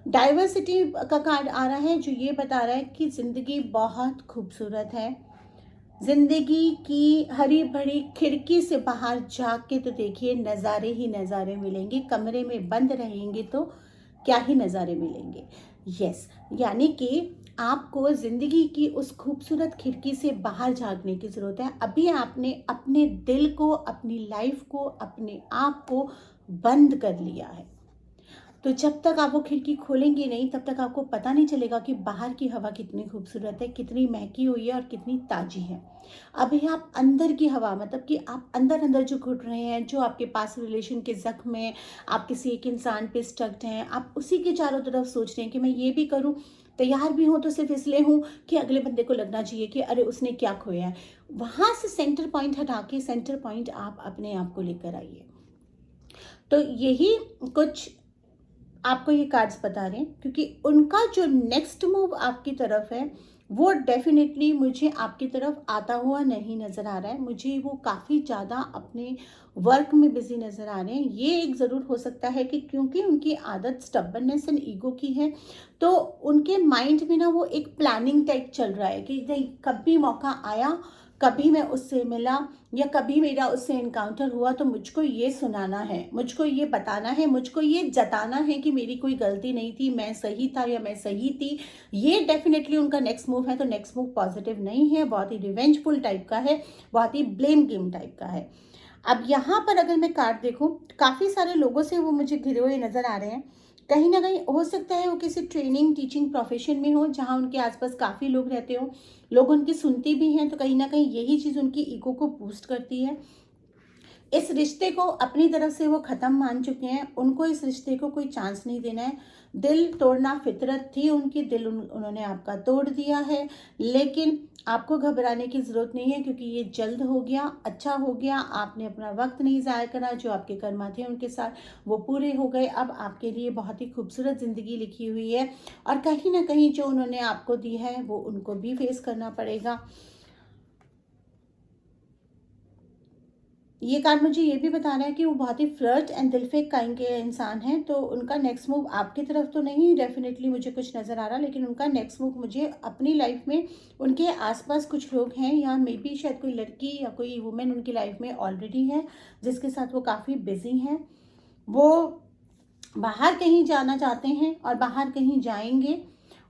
डाइवर्सिटी का कार्ड आ रहा है जो ये बता रहा है कि ज़िंदगी बहुत खूबसूरत है। जिंदगी की हरी भरी खिड़की से बाहर झांक के तो देखिए, नज़ारे ही नज़ारे मिलेंगे। कमरे में बंद रहेंगे तो क्या ही नज़ारे मिलेंगे। यस, यानी कि आपको ज़िंदगी की उस खूबसूरत खिड़की से बाहर झांकने की ज़रूरत है। अभी आपने अपने दिल को, अपनी लाइफ को, अपने आप को बंद कर लिया है। तो जब तक आप वो खिड़की खोलेंगे नहीं, तब तक आपको पता नहीं चलेगा कि बाहर की हवा कितनी खूबसूरत है, कितनी महकी हुई है और कितनी ताज़ी है। अभी आप अंदर की हवा, मतलब कि आप अंदर अंदर जो घुट रहे हैं, जो आपके पास रिलेशन के जख्म में, आप किसी एक इंसान पे स्टक्ड हैं, आप उसी के चारों तरफ सोच रहे हैं कि मैं ये भी करूं, तैयार भी हूं तो सिर्फ इसलिए हूं कि अगले बंदे को लगना चाहिए कि अरे उसने क्या खोया है। वहां से सेंटर पॉइंट हटा के सेंटर पॉइंट आप अपने आप को लेकर आइए। तो यही कुछ आपको ये कार्ड्स बता रहे हैं, क्योंकि उनका जो नेक्स्ट मूव आपकी तरफ है वो डेफिनेटली मुझे आपकी तरफ आता हुआ नहीं नज़र आ रहा है। मुझे वो काफ़ी ज़्यादा अपने वर्क में बिजी नज़र आ रहे हैं। ये एक ज़रूर हो सकता है कि क्योंकि उनकी आदत स्टबर्ननेस एंड ईगो की है, तो उनके माइंड में ना वो एक प्लानिंग टाइप चल रहा है कि नहीं, कभी मौका आया, कभी मैं उससे मिला या कभी मेरा उससे इनकाउंटर हुआ तो मुझको ये सुनाना है, मुझको ये बताना है, मुझको ये जताना है कि मेरी कोई गलती नहीं थी, मैं सही था या मैं सही थी। ये डेफिनेटली उनका नेक्स्ट मूव है। तो नेक्स्ट मूव पॉजिटिव नहीं है, बहुत ही रिवेंजफुल टाइप का है, बहुत ही ब्लेम गेम टाइप का है। अब यहाँ पर अगर मैं कार्ड देखूँ, काफ़ी सारे लोगों से वो मुझे घिरे हुए नज़र आ रहे हैं। कहीं ना कहीं हो सकता है वो किसी ट्रेनिंग टीचिंग प्रोफेशन में हो, जहाँ उनके आसपास काफ़ी लोग रहते हो, लोग उनकी सुनती भी हैं, तो कहीं ना कहीं यही चीज़ उनकी ईगो को बूस्ट करती है। इस रिश्ते को अपनी तरफ से वो ख़त्म मान चुके हैं, उनको इस रिश्ते को कोई चांस नहीं देना है। दिल तोड़ना फितरत थी उनकी, दिल उन्होंने आपका तोड़ दिया है, लेकिन आपको घबराने की ज़रूरत नहीं है, क्योंकि ये जल्द हो गया, अच्छा हो गया। आपने अपना वक्त नहीं ज़ाया करा, जो आपके कर्मा थे उनके साथ वो पूरे हो गए। अब आपके लिए बहुत ही खूबसूरत ज़िंदगी लिखी हुई है, और कहीं ना कहीं जो उन्होंने आपको दी है वो उनको भी फेस करना पड़ेगा। ये कार्ड मुझे ये भी बता रहा है कि वो बहुत ही फ्लर्ट एंड दिलफेक काइंड के इंसान हैं, तो उनका नेक्स्ट मूव आपकी तरफ तो नहीं डेफिनेटली मुझे कुछ नज़र आ रहा, लेकिन उनका नेक्स्ट मूव मुझे अपनी लाइफ में उनके आसपास कुछ लोग हैं, या मे बी शायद कोई लड़की या कोई वुमेन उनकी लाइफ में ऑलरेडी है जिसके साथ वो काफ़ी बिजी हैं। वो बाहर कहीं जाना चाहते हैं और बाहर कहीं जाएंगे,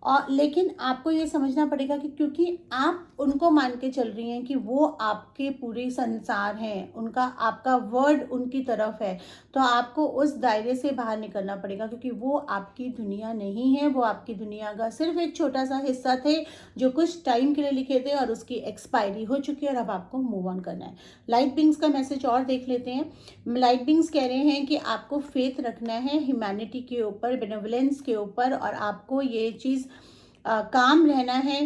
और लेकिन आपको ये समझना पड़ेगा कि क्योंकि आप उनको मान के चल रही हैं कि वो आपके पूरे संसार हैं, उनका आपका वर्ड उनकी तरफ है, तो आपको उस दायरे से बाहर निकलना पड़ेगा, क्योंकि वो आपकी दुनिया नहीं है। वो आपकी दुनिया का सिर्फ एक छोटा सा हिस्सा थे जो कुछ टाइम के लिए लिखे थे और उसकी एक्सपायरी हो चुकी है और अब आपको मूव ऑन करना है। लाइट बिंग्स का मैसेज और देख लेते हैं। लाइट बिंग्स कह रहे हैं कि आपको फेथ रखना है ह्यूमैनिटी के ऊपर, बेनेवलेंस के ऊपर, और आपको ये चीज़ काम रहना है।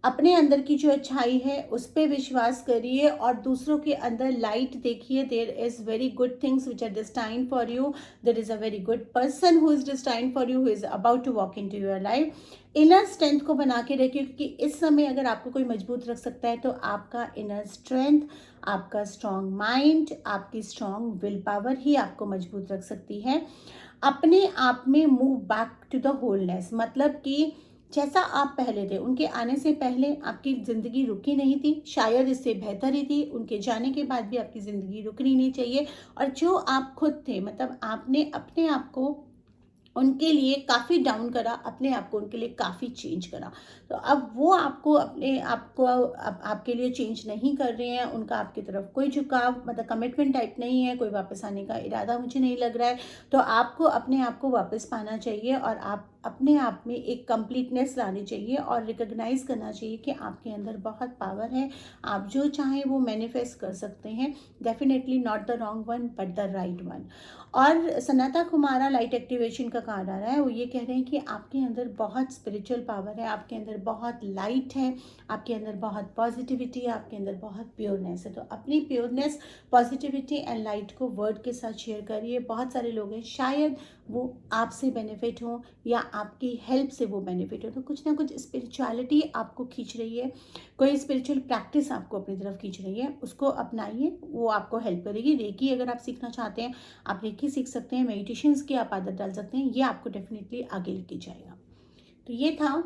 अपने अंदर की जो अच्छाई है उस पर विश्वास करिए और दूसरों के अंदर लाइट देखिए। There is very good things which are destined for you. There is a very good person who is destined for you, who is about to walk in to your life. Inner strength को बना के रखिए, क्योंकि इस समय अगर आपको कोई मजबूत रख सकता है तो आपका इनर स्ट्रेंथ, आपका स्ट्रॉन्ग माइंड, आपकी स्ट्रॉन्ग विल पावर ही आपको मजबूत रख सकती है। अपने आप में move back to the wholeness, मतलब कि जैसा आप पहले थे, उनके आने से पहले आपकी ज़िंदगी रुकी नहीं थी, शायद इससे बेहतर ही थी। उनके जाने के बाद भी आपकी ज़िंदगी रुकनी नहीं चाहिए। और जो आप खुद थे, मतलब आपने अपने आप को उनके लिए काफ़ी डाउन करा, अपने आप को उनके लिए काफ़ी चेंज करा, तो अब वो आपको अपने आप को आपके लिए चेंज नहीं कर रहे हैं। उनका आपकी तरफ कोई झुकाव, मतलब कमिटमेंट टाइप नहीं है, कोई वापस आने का इरादा मुझे नहीं लग रहा है। तो आपको अपने आप को वापस पाना चाहिए और आप अपने आप में एक कंप्लीटनेस लानी चाहिए और रिकग्नाइज करना चाहिए कि आपके अंदर बहुत पावर है। आप जो चाहें वो मैनिफेस्ट कर सकते हैं। Definitely not the wrong one but the right one. और सनाता कुमारा लाइट एक्टिवेशन का कार्ड आ रहा है। वो ये कह रहे हैं कि आपके अंदर बहुत स्पिरिचुअल पावर है, आपके अंदर बहुत लाइट है, आपके अंदर बहुत पॉजिटिविटी है, आपके अंदर बहुत प्योरनेस है। तो अपनी प्योरनेस, पॉजिटिविटी एंड लाइट को वर्ड के साथ शेयर करिए। बहुत सारे लोग हैं, शायद वो आपसे बेनिफिट हो या आपकी हेल्प से वो बेनिफिट हो, तो कुछ ना कुछ स्पिरिचुअलिटी आपको खींच रही है, कोई स्पिरिचुअल प्रैक्टिस आपको अपनी तरफ खींच रही है, उसको अपनाइए, वो आपको हेल्प करेगी। रेकी अगर आप सीखना चाहते हैं, आप रेकी सीख सकते हैं, मेडिटेशंस की आप आदत डाल सकते हैं, ये आपको डेफिनेटली आगे लेके जाएगा। तो ये था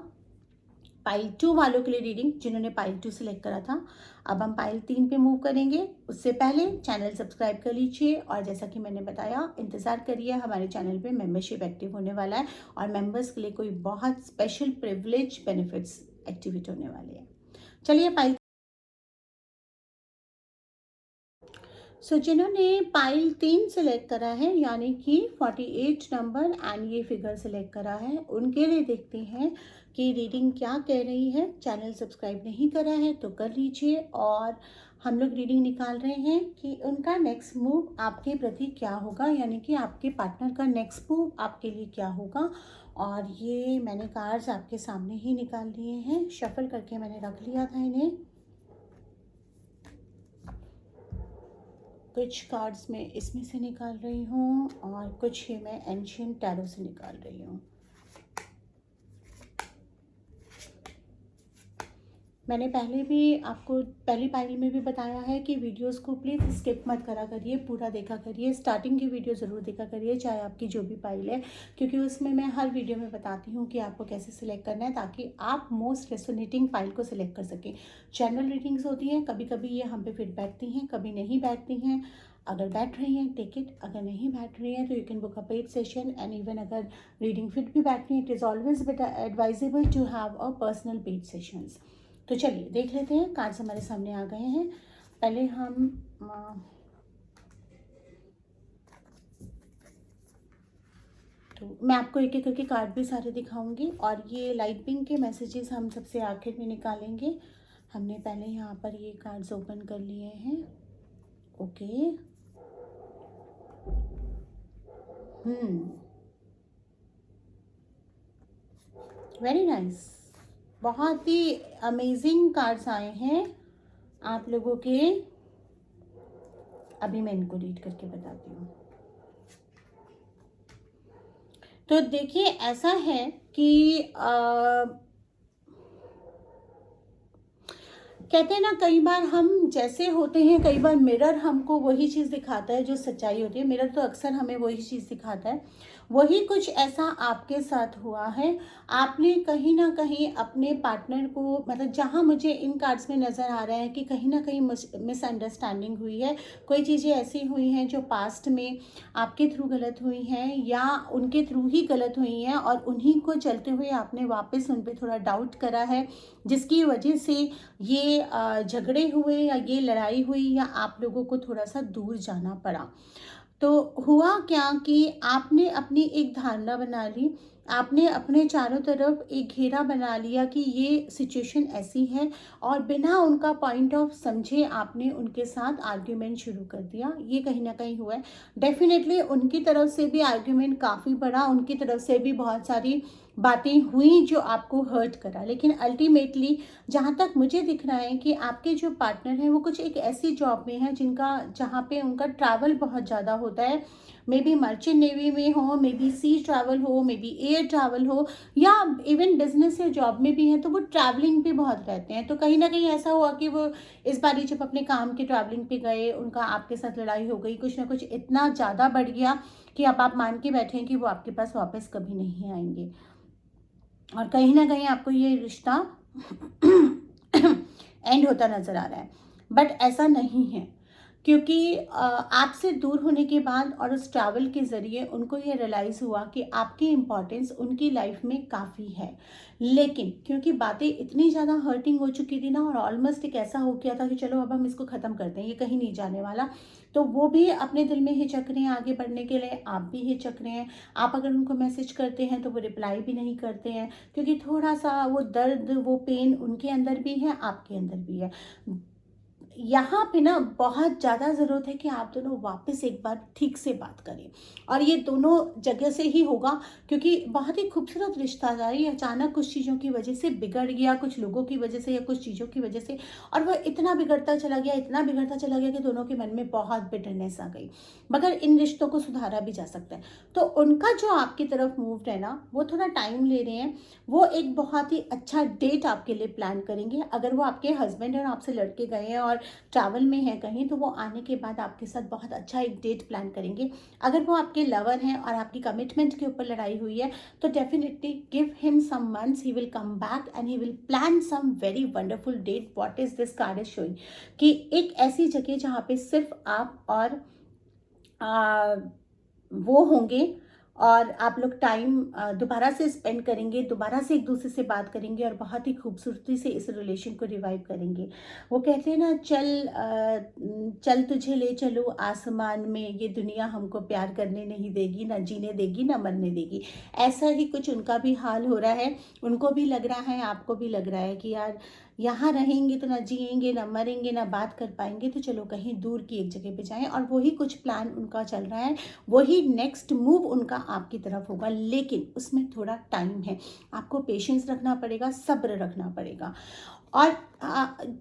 पाइल 2 वालों के लिए रीडिंग, जिन्होंने पाइल 2 सिलेक्ट करा था। अब हम पाइल 3 पे मूव करेंगे। उससे पहले चैनल सब्सक्राइब कर लीजिए और जैसा कि मैंने बताया, इंतज़ार करिए, हमारे चैनल पे मेंबरशिप एक्टिव होने वाला है और मेंबर्स के लिए कोई बहुत स्पेशल प्रिविलेज बेनिफिट्स एक्टिवेट होने वाले हैं। चलिए पाइल जिन्होंने पाइल 3 सिलेक्ट करा है, यानी कि 48 नंबर एंड ये फिगर सिलेक्ट करा है, उनके लिए देखते हैं कि रीडिंग क्या कह रही है। चैनल सब्सक्राइब नहीं करा है तो कर लीजिए और हम लोग रीडिंग निकाल रहे हैं कि उनका नेक्स्ट मूव आपके प्रति क्या होगा, यानी कि आपके पार्टनर का नेक्स्ट मूव आपके लिए क्या होगा। और ये मैंने कार्ड्स आपके सामने ही निकाल लिए हैं, शफल करके मैंने रख लिया था इन्हें। कुछ कार्ड्स मैं इसमें से निकाल रही हूँ और कुछ ही मैं एंशिएंट टैरो से निकाल रही हूँ। मैंने पहले भी आपको पहली पाइल में भी बताया है कि वीडियोस को प्लीज़ स्किप मत करा करिए, पूरा देखा करिए। स्टार्टिंग की वीडियो ज़रूर देखा करिए, चाहे आपकी जो भी पाइल है, क्योंकि उसमें मैं हर वीडियो में बताती हूँ कि आपको कैसे सिलेक्ट करना है ताकि आप मोस्ट रेसोनेटिंग पाइल को सिलेक्ट कर सकें। जनरल रीडिंग्स होती हैं, कभी कभी ये हम पे फिट बैठती हैं, कभी नहीं बैठती हैं। अगर बैठ रही हैं टेक इट, अगर नहीं बैठ रही हैं तो you can book a paid session. And even अगर रीडिंग फिट भी बैठती है, it is always better advisable to have a personal paid sessions. तो चलिए देख लेते हैं, कार्ड्स हमारे सामने आ गए हैं। पहले हम तो मैं आपको एक एक करके कार्ड भी सारे दिखाऊंगी और ये लाइट पिंक के मैसेजेस हम सबसे आखिर में निकालेंगे। हमने पहले यहाँ पर ये कार्ड्स ओपन कर लिए हैं। ओके, वेरी नाइस, बहुत ही अमेजिंग कार्ड्स आए हैं आप लोगों के। अभी मैं इनको रीड करके बताती हूँ। तो देखिए, ऐसा है कि कहते हैं ना, कई बार हम जैसे होते हैं, कई बार मिरर हमको वही चीज़ दिखाता है जो सच्चाई होती है। मिरर तो अक्सर हमें वही चीज़ दिखाता है। वही कुछ ऐसा आपके साथ हुआ है। आपने कहीं ना कहीं अपने पार्टनर को, मतलब जहाँ मुझे इन कार्ड्स में नज़र आ रहा है कि कहीं ना कहीं मिसअंडरस्टैंडिंग हुई है। कोई चीज़ें ऐसी हुई हैं जो पास्ट में आपके थ्रू गलत हुई हैं या उनके थ्रू ही गलत हुई हैं, और उन्हीं को चलते हुए आपने वापस उन पर थोड़ा डाउट करा है, जिसकी वजह से ये झगड़े हुए या ये लड़ाई हुई या आप लोगों को थोड़ा सा दूर जाना पड़ा। तो हुआ क्या कि आपने अपनी एक धारणा बना ली, आपने अपने चारों तरफ एक घेरा बना लिया कि ये सिचुएशन ऐसी है, और बिना उनका पॉइंट ऑफ समझे आपने उनके साथ आर्ग्यूमेंट शुरू कर दिया। ये कहीं ना कहीं हुआ है। डेफिनेटली उनकी तरफ से भी आर्ग्यूमेंट काफ़ी बड़ा, उनकी तरफ से भी बहुत सारी बातें हुई जो आपको हर्ट करा, लेकिन अल्टीमेटली जहाँ तक मुझे दिख रहा है कि आपके जो पार्टनर हैं वो कुछ एक ऐसी जॉब में है जहाँ पे उनका ट्रैवल बहुत ज़्यादा होता है। मे बी मर्चेंट नेवी में हो, मे बी सी ट्रैवल हो, मे बी एयर ट्रैवल हो, या इवन बिजनेस या जॉब में भी है तो वो ट्रैवलिंग पे बहुत रहते हैं। तो कहीं ना कहीं ऐसा हुआ कि वो इस बार जब अपने काम के ट्रैवलिंग पे गए, उनका आपके साथ लड़ाई हो गई, कुछ ना कुछ इतना ज़्यादा बढ़ गया कि अब आप मान के बैठे हैं कि वो आपके पास वापस कभी नहीं आएंगे। और कहीं ना कहीं आपको ये रिश्ता एंड होता नजर आ रहा है। बट ऐसा नहीं है, क्योंकि आपसे दूर होने के बाद और उस ट्रैवल के ज़रिए उनको ये रियलाइज़ हुआ कि आपकी इम्पोर्टेंस उनकी लाइफ में काफ़ी है। लेकिन क्योंकि बातें इतनी ज़्यादा हर्टिंग हो चुकी थी ना, और ऑलमोस्ट एक ऐसा हो गया था कि चलो अब हम इसको ख़त्म करते हैं, ये कहीं नहीं जाने वाला, तो वो भी अपने दिल में हिचक रहे हैं आगे बढ़ने के लिए, आप भी हिचक रहे हैं। आप अगर उनको मैसेज करते हैं तो वो रिप्लाई भी नहीं करते हैं, क्योंकि थोड़ा सा वो दर्द, वो पेन उनके अंदर भी है, आपके अंदर भी है। यहाँ पे ना बहुत ज़्यादा ज़रूरत है कि आप दोनों वापस एक बार ठीक से बात करें, और ये दोनों जगह से ही होगा, क्योंकि बहुत ही खूबसूरत रिश्ता था ये अचानक कुछ चीज़ों की वजह से बिगड़ गया, कुछ लोगों की वजह से या कुछ चीज़ों की वजह से, और वह इतना बिगड़ता चला गया, इतना बिगड़ता चला गया कि दोनों के मन में बहुत बिटरनेस आ गई। मगर इन रिश्तों को सुधारा भी जा सकता है। तो उनका जो आपकी तरफ मूव है ना, वो थोड़ा टाइम ले रहे हैं। वो एक बहुत ही अच्छा डेट आपके लिए प्लान करेंगे। अगर वो आपके हस्बैंड और आपसे लड़के गए हैं और ट्रैवल में है कहीं, तो वो आने के बाद आपके साथ बहुत अच्छा एक डेट प्लान करेंगे। अगर वो आपके लवर हैं और आपकी कमिटमेंट के ऊपर लड़ाई हुई है, तो definitely give him some months, he will come back and he will plan some very wonderful date. What is this card is showing कि एक ऐसी जगह जहाँ पे सिर्फ आप और वो होंगे, और आप लोग टाइम दोबारा से स्पेंड करेंगे, दोबारा से एक दूसरे से बात करेंगे, और बहुत ही खूबसूरती से इस रिलेशन को रिवाइव करेंगे। वो कहते हैं ना, चल तुझे ले चलो आसमान में, ये दुनिया हमको प्यार करने नहीं देगी, ना जीने देगी ना मरने देगी। ऐसा ही कुछ उनका भी हाल हो रहा है। उनको भी लग रहा है, आपको भी लग रहा है कि यार यहाँ रहेंगे तो ना जिएंगे ना मरेंगे ना बात कर पाएंगे, तो चलो कहीं दूर की एक जगह पे जाएं। और वही कुछ प्लान उनका चल रहा है, वही नेक्स्ट मूव उनका आपकी तरफ होगा, लेकिन उसमें थोड़ा टाइम है। आपको पेशेंस रखना पड़ेगा, सब्र रखना पड़ेगा। और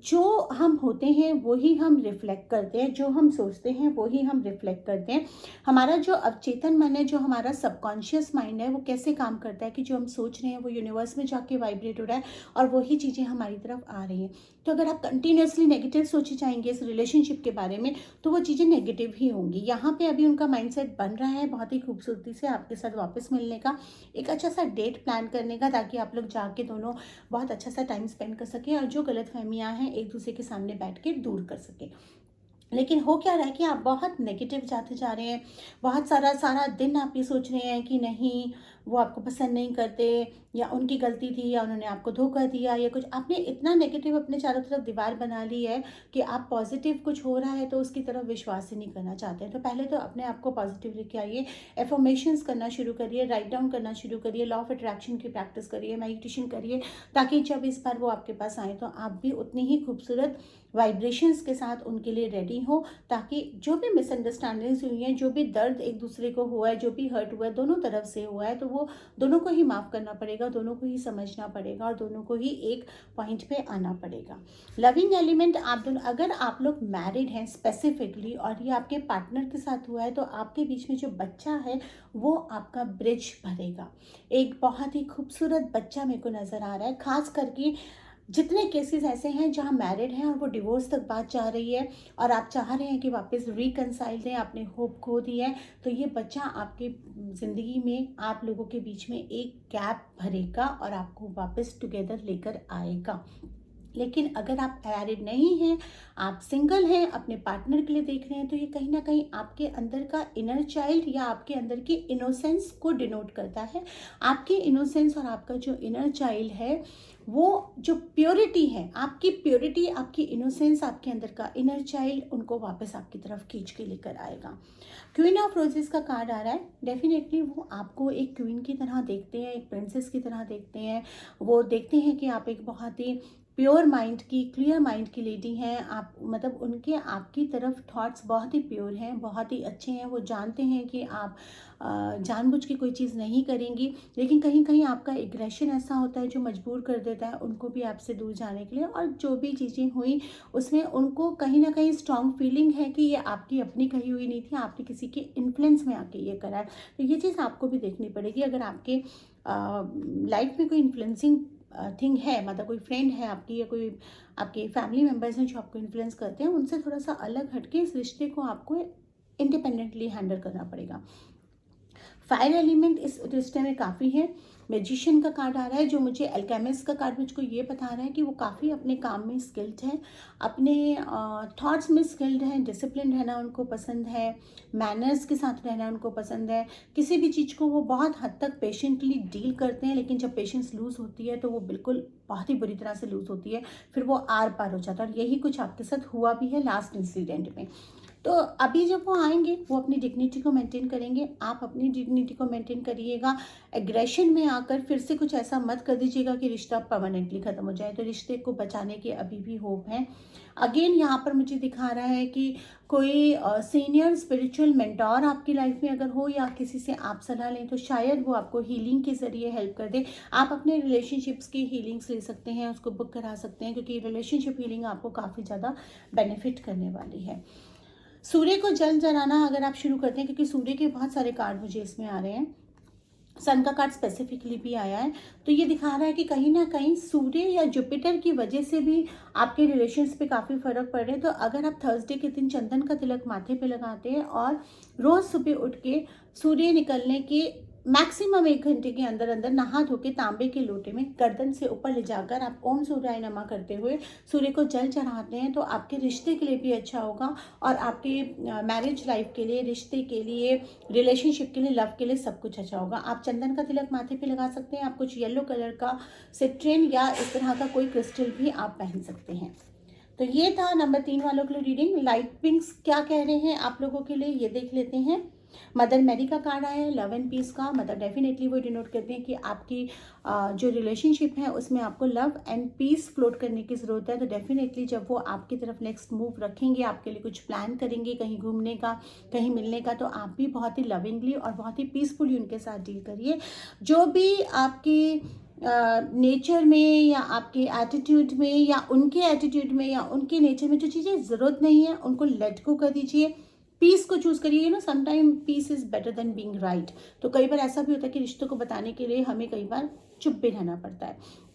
जो हम होते हैं वही हम रिफ्लेक्ट करते हैं, जो हम सोचते हैं वही हम रिफ्लेक्ट करते हैं। हमारा जो अवचेतन मन है, जो हमारा सबकॉन्शियस माइंड है, वो कैसे काम करता है कि जो हम सोच रहे हैं वो यूनिवर्स में जाके वाइब्रेट हो रहा है, और वही चीज़ें हमारी तरफ आ रही हैं। तो अगर आप कंटिन्यूसली नेगेटिव सोचे जाएंगे इस रिलेशनशिप के बारे में, तो वो चीज़ें नेगेटिव ही होंगी। यहाँ पे अभी उनका माइंडसेट बन रहा है बहुत ही खूबसूरती से आपके साथ वापस मिलने का, एक अच्छा सा डेट प्लान करने का, ताकि आप लोग जाके दोनों बहुत अच्छा सा टाइम स्पेंड कर सकें, और जो गलतफहमियां हैं एक दूसरे के सामने बैठ के दूर कर सकें। लेकिन हो क्या रहा है कि आप बहुत नेगेटिव जाते जा रहे हैं। बहुत सारा सारा दिन आप ये सोच रहे हैं कि नहीं, वो आपको पसंद नहीं करते, या उनकी गलती थी, या उन्होंने आपको धोखा दिया, या कुछ आपने इतना नेगेटिव अपने चारों तरफ दीवार बना ली है कि आप पॉजिटिव कुछ हो रहा है तो उसकी तरफ विश्वास ही नहीं करना चाहते हैं। तो पहले तो अपने आप को पॉजिटिव लेके आइए, एफर्मेशंस करना शुरू करिए, राइट डाउन करना शुरू करिए, लॉ ऑफ अट्रैक्शन की प्रैक्टिस करिए, मेडिटेशन करिए, ताकि जब इस बार वो आपके पास आए तो आप भी उतनी ही खूबसूरत वाइब्रेशंस के साथ उनके लिए रेडी हो, ताकि जो भी मिसअंडरस्टैंडिंग्स हुई हैं, जो भी दर्द एक दूसरे को हुआ है, जो भी हर्ट हुआ है, दोनों तरफ से हुआ है, तो वो दोनों को ही माफ़ करना पड़ेगा, दोनों को ही समझना पड़ेगा, और दोनों को ही एक पॉइंट पे आना पड़ेगा। लविंग एलिमेंट आप दोनों, अगर आप लोग मैरिड हैं स्पेसिफिकली और ये आपके पार्टनर के साथ हुआ है, तो आपके बीच में जो बच्चा है वो आपका ब्रिज भरेगा। एक बहुत ही खूबसूरत बच्चा मेरे को नज़र आ रहा है, खास करके जितने केसेस ऐसे हैं जहां मैरिड हैं और वो डिवोर्स तक बात जा रही है और आप चाह रहे हैं कि वापस रिकनसाइल दें, आपने होप खो दी है, तो ये बच्चा आपके ज़िंदगी में आप लोगों के बीच में एक गैप भरेगा और आपको वापस टुगेदर लेकर आएगा। लेकिन अगर आप मैरिड नहीं हैं, आप सिंगल हैं, अपने पार्टनर के लिए देख रहे हैं, तो ये कहीं ना कहीं आपके अंदर का इनर चाइल्ड या आपके अंदर की इनोसेंस को डिनोट करता है। आपकी इनोसेंस और आपका जो इनर चाइल्ड है, वो जो प्योरिटी है, आपकी प्योरिटी, आपकी इनोसेंस, आपके अंदर का इनर चाइल्ड, उनको वापस आपकी तरफ खींच के लेकर आएगा। क्वीन ऑफ रोजेस का कार्ड आ रहा है। डेफिनेटली वो आपको एक क्वीन की तरह देखते हैं, एक प्रिंसेस की तरह देखते हैं। वो देखते हैं कि आप एक बहुत ही प्योर माइंड की, क्लियर माइंड की लेडी हैं आप, मतलब उनके आपकी तरफ थॉट्स बहुत ही प्योर हैं, बहुत ही अच्छे हैं। वो जानते हैं कि आप जानबूझ के कोई चीज़ नहीं करेंगी, लेकिन कहीं कहीं आपका एग्रेशन ऐसा होता है जो मजबूर कर देता है उनको भी आपसे दूर जाने के लिए। और जो भी चीज़ें हुई उसमें उनको कहीं ना कहीं स्ट्रॉन्ग फीलिंग है कि ये आपकी अपनी कही हुई नहीं थी, आपने किसी के इन्फ्लुएंस में आके ये करा है। तो ये चीज़ आपको भी देखनी पड़ेगी। अगर आपके लाइफ में कोई इन्फ्लुएंसिंग थिंग है, मतलब कोई फ्रेंड है आपकी या कोई आपके फैमिली मेम्बर्स हैं जो आपको इन्फ्लुएंस करते हैं, उनसे थोड़ा सा अलग हटके इस रिश्ते को आपको इंडिपेंडेंटली हैंडल करना पड़ेगा। फायर एलिमेंट इस रिश्ते में काफ़ी है। मैजिशियन का कार्ड आ रहा है, जो मुझे एल्केमिस्ट का कार्ड मुझको ये बता रहा है कि वो काफ़ी अपने काम में स्किल्ड है, अपने थॉट्स में स्किल्ड हैं, डिसिप्लिन रहना उनको पसंद है, मैनर्स के साथ रहना उनको पसंद है। किसी भी चीज़ को वो बहुत हद तक पेशेंटली डील करते हैं, लेकिन जब पेशेंस लूज़ होती है तो वो बिल्कुल बहुत ही बुरी तरह से लूज़ होती है, फिर वो आर पार हो जाता है। और यही कुछ आपके साथ हुआ भी है लास्ट इंसिडेंट में। तो अभी जब वो आएंगे वो अपनी डिग्निटी को मेंटेन करेंगे, आप अपनी डिग्निटी को मेंटेन करिएगा। एग्रेशन में आकर फिर से कुछ ऐसा मत कर दीजिएगा कि रिश्ता परमानेंटली ख़त्म हो जाए। तो रिश्ते को बचाने के अभी भी होप है। अगेन यहाँ पर मुझे दिखा रहा है कि कोई सीनियर स्पिरिचुअल मेंटोर आपकी लाइफ में अगर हो या किसी से आप सलाह लें तो शायद वो आपको हीलिंग के ज़रिए हेल्प कर दे। आप अपने रिलेशनशिप्स की हीलिंग्स ले सकते हैं, उसको बुक करा सकते हैं, क्योंकि रिलेशनशिप हीलिंग आपको काफ़ी ज़्यादा बेनिफिट करने वाली है। सूर्य को जल जलाना अगर आप शुरू करते हैं, क्योंकि सूर्य के बहुत सारे कार्ड मुझे इसमें आ रहे हैं, सन का कार्ड स्पेसिफिकली भी आया है, तो ये दिखा रहा है कि कहीं ना कहीं सूर्य या जुपिटर की वजह से भी आपके रिलेशंस पे काफ़ी फर्क पड़ रहे हैं। तो अगर आप थर्सडे के दिन चंदन का तिलक माथे पे लगाते हैं और रोज़ सुबह उठ के सूर्य निकलने के मैक्सिमम 1 घंटे के अंदर अंदर नहा धो के तांबे के लोटे में गर्दन से ऊपर ले जाकर आप ओम सूर्याय नमः करते हुए सूर्य को जल चढ़ाते हैं, तो आपके रिश्ते के लिए भी अच्छा होगा और आपके मैरिज लाइफ के लिए, रिश्ते के लिए, रिलेशनशिप के लिए, लव के लिए सब कुछ अच्छा होगा। आप चंदन का तिलक माथे पे लगा सकते हैं। आप कुछ येलो कलर का सिट्रिन या इस तरह का कोई क्रिस्टल भी आप पहन सकते हैं। तो ये था नंबर 3 वालों के लिए रीडिंग। लाइट पिंक्स क्या कह रहे हैं आप लोगों के लिए, ये देख लेते हैं। मदर मैरी का कार्ड आया है, लव एंड पीस का। मदर डेफिनेटली वो डिनोट करते हैं कि आपकी जो रिलेशनशिप है उसमें आपको लव एंड पीस फ्लोट करने की ज़रूरत है। तो डेफिनेटली जब वो आपकी तरफ नेक्स्ट मूव रखेंगे, आपके लिए कुछ प्लान करेंगे कहीं घूमने का, कहीं मिलने का, तो आप भी बहुत ही लविंगली और बहुत ही पीसफुली उनके साथ डील करिए। जो भी आपकी नेचर में या आपके एटीट्यूड में या उनके एटीट्यूड में या उनके नेचर में जो चीज़ें ज़रूरत नहीं है उनको लेट गो कर दीजिए। पीस को चूज़ करिए। You know sometime peace is better than being right. तो कई बार ऐसा भी होता है कि रिश्तों को बताने के लिए हमें कई बार चुप भी रहना पड़ता है।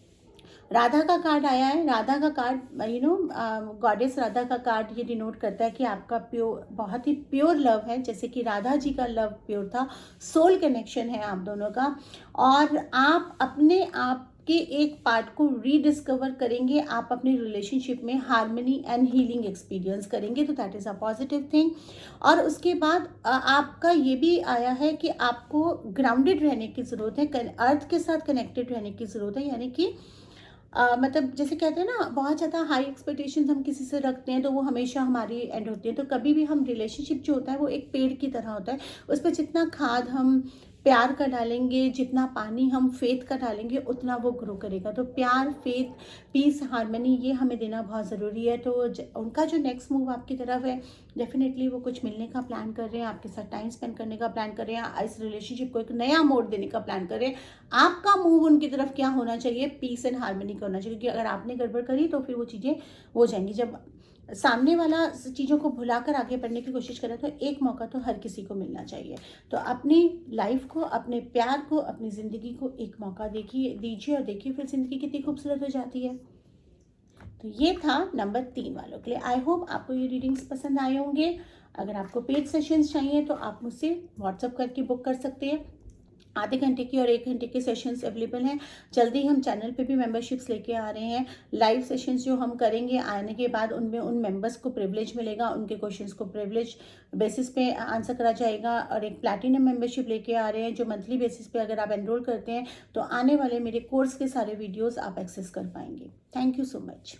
राधा का कार्ड आया है। राधा का कार्ड गॉडेस राधा का कार्ड ये डिनोट करता है कि आपका प्योर, बहुत ही प्योर लव है, जैसे कि राधा जी का लव प्योर था। सोल कनेक्शन है आप दोनों का और आप अपने आप के एक पार्ट को रीडिस्कवर करेंगे। आप अपने रिलेशनशिप में हार्मनी एंड हीलिंग एक्सपीरियंस करेंगे, तो that is a positive thing. और उसके बाद आपका ये भी आया है कि आपको ग्राउंडेड रहने की ज़रूरत है, अर्थ के साथ कनेक्टेड रहने की ज़रूरत है। यानी कि मतलब जैसे कहते हैं ना, बहुत ज़्यादा हाई एक्सपेक्टेशंस हम किसी से रखते हैं तो वो हमेशा हमारी एंड होती है। तो कभी भी हम रिलेशनशिप जो होता है वो एक पेड़ की तरह होता है, उस पर जितना खाद हम प्यार का डालेंगे, जितना पानी हम फेथ का डालेंगे, उतना वो ग्रो करेगा। तो प्यार, फेथ, पीस, हार्मनी ये हमें देना बहुत ज़रूरी है। तो उनका जो नेक्स्ट मूव आपकी तरफ है, डेफिनेटली वो कुछ मिलने का प्लान कर रहे हैं, आपके साथ टाइम स्पेंड करने का प्लान कर रहे हैं, इस रिलेशनशिप को एक नया मोड़ देने का प्लान कर रहे हैं। आपका मूव उनकी तरफ क्या होना चाहिए, पीस एंड हार्मनी का होना चाहिए, क्योंकि अगर आपने गड़बड़ करी तो फिर वो चीज़ें हो जाएंगी। जब सामने वाला चीज़ों को भुलाकर आगे बढ़ने की कोशिश करे तो एक मौका तो हर किसी को मिलना चाहिए। तो अपनी लाइफ को, अपने प्यार को, अपनी ज़िंदगी को एक मौका दीजिए और देखिए फिर ज़िंदगी कितनी खूबसूरत हो जाती है। तो ये था नंबर 3 वालों के लिए। आई होप आपको ये रीडिंग्स पसंद आए होंगे। अगर आपको पेड सेशंस चाहिए तो आप मुझसे व्हाट्सअप करके बुक कर सकते हैं। आधे घंटे की और 1 घंटे के सेशंस अवेलेबल हैं। जल्दी हम चैनल पे भी मेंबरशिप्स लेके आ रहे हैं। लाइव सेशंस जो हम करेंगे आने के बाद उनमें उन मेंबर्स को प्रिविलेज मिलेगा, उनके क्वेश्चंस को प्रिविलेज बेसिस पे आंसर करा जाएगा। और एक प्लैटिनम मेंबरशिप लेके आ रहे हैं जो मंथली बेसिस पे अगर आप एनरोल करते हैं तो आने वाले मेरे कोर्स के सारे वीडियोज़ आप एक्सेस कर पाएंगे। Thank you so much.